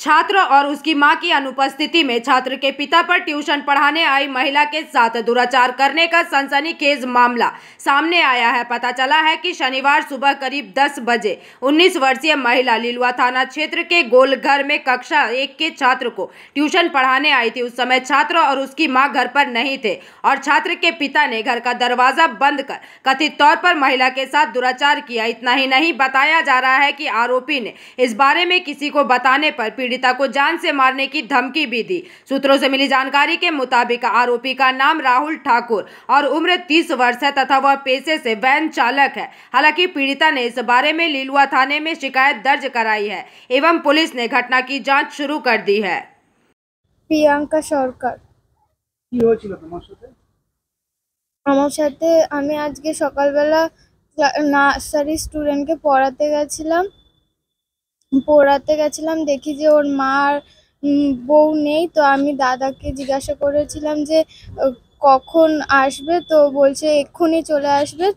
छात्र और उसकी मां की अनुपस्थिति में छात्र के पिता पर ट्यूशन पढ़ाने आई महिला के साथ दुराचार करने का सनसनीखेज मामला सामने आया है। पता चला है कि शनिवार सुबह करीब 10 बजे 19 वर्षीय महिला लिलुआ थाना क्षेत्र के गोलघर में कक्षा 1 के छात्र को ट्यूशन पढ़ाने आई थी। उस समय छात्र और उसकी मां घर पर नहीं थे और छात्र के पिता ने घर का दरवाजा बंद कर कथित तौर पर महिला के साथ दुराचार किया। इतना ही नहीं, बताया जा रहा है कि आरोपी ने इस बारे में किसी को बताने पर पीड़िता को जान से मारने की धमकी भी दी। सूत्रों से मिली जानकारी के मुताबिक आरोपी का नाम राहुल ठाकुर और उम्र 30 वर्ष है तथा वह पेशे से वैन चालक है। हालांकि पीड़िता ने इस बारे में लिलुआ थाने में शिकायत दर्ज कराई है एवं पुलिस ने घटना की जांच शुरू कर दी है। प्रियंका सरकार আমার সাথে আমি আজকে সকালবেলা নার্সারি স্টুডেন্টকে পড়াতে গেছিলাম দেখি যে ওর মার বউ নেই। তো আমি দাদাকে জিজ্ঞাসা করেছিলাম যে কখন আসবে, তো বলছে এক্ষুনি চলে আসবে,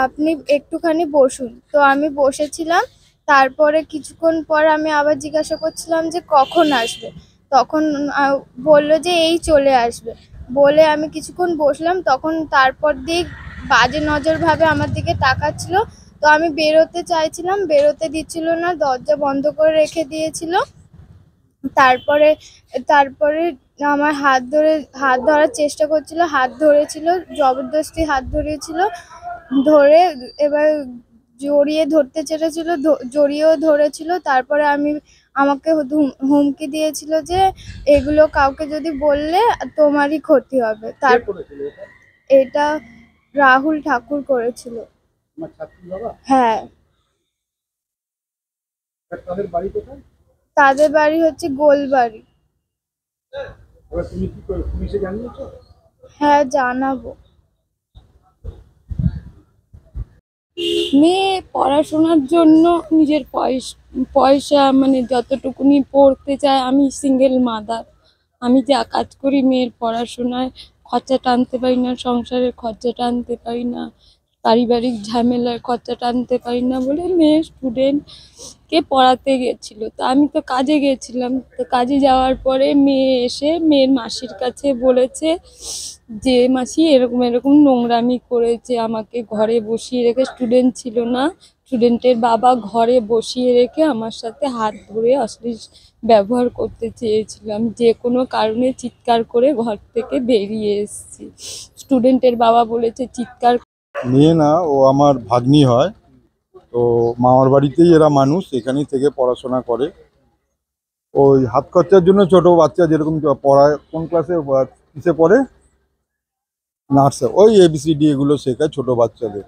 আপনি একটুখানি বসুন। তো আমি বসেছিলাম, তারপরে কিছুক্ষণ পর আমি আবার জিজ্ঞাসা করছিলাম যে কখন আসবে, তখন বললো যে এই চলে আসবে। বলে আমি কিছুক্ষণ বসলাম, তখন তারপর দিয়ে বাজে নজরভাবে আমার দিকে তাকাচ্ছিল। তো আমি বেরোতে চাইছিলাম, বেরোতে দিচ্ছিল না, দরজা বন্ধ করে রেখে দিয়েছিল। তারপরে আমার হাত ধরার চেষ্টা করছিল, হাত ধরেছিল, জবরদস্তি হাত ধরেছিল, ধরে এবার জড়িয়ে ধরতে চেয়েছিল, জড়িয়েও ধরেছিল। তারপরে আমাকে হুমকি দিয়েছিল যে এগুলো কাউকে যদি বললে তোমারই ক্ষতি হবে। এটা রাহুল ঠাকুর করেছিল। হ্যাঁ, তাদের বাড়ি হচ্ছে গোলবাড়ি। হ্যাঁ, জানাবো। মেয়ে পড়াশোনার জন্য নিজের পয়সা মানে যতটুকুনি পড়তে চায়, আমি সিঙ্গেল মাদার, আমি যা কাজ করি মেয়ের পড়াশোনায় খরচা টানতে পারি না, সংসারের খরচা টানতে পারি না, পারিবারিক ঝামেলার খরচা টানতে পারি না বলে মেয়ে স্টুডেন্টকে পড়াতে গেছিলো। তো আমি তো কাজে গেছিলাম, তো কাজে যাওয়ার পরে মেয়ে এসে মেয়ের মাসির কাছে বলেছে যে মাসি এরকম এরকম নোংরামি করেছে, আমাকে ঘরে বসিয়ে রেখে, স্টুডেন্ট ছিল না, স্টুডেন্টের বাবা ঘরে বসিয়ে রেখে আমার সাথে হাত ধরে অশ্লীল ব্যবহার করতে চেয়েছিলাম। যে কোনো কারণে চিৎকার করে ঘর থেকে বেরিয়ে এসেছি। স্টুডেন্টের বাবা বলেছে চিৎকার। মেয়ে না, ও আমার ভাগ্নি হয়। তো মামার বাড়িতেই এরা মানুষ, এখানেই থেকে পড়াশোনা করে। ওই হাত খরচার জন্য ছোট বাচ্চা যেরকম পড়ায়, কোন ক্লাসে কিসে পড়ে, নার্সারি, ওই ABCD এগুলো শেখায় ছোট বাচ্চাদের।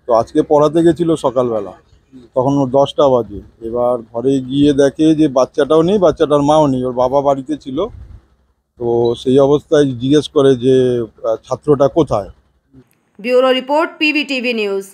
তো আজকে পড়াতে গেছিল সকালবেলা, তখন ওর 10টা বাজে। এবার ঘরে গিয়ে দেখে যে বাচ্চাটাও নেই, বাচ্চাটার মাও নেই, ওর বাবা বাড়িতে ছিল। তো সেই অবস্থায় জিজ্ঞেস করে যে ছাত্রটা কোথায়। Bureau report PVTV news.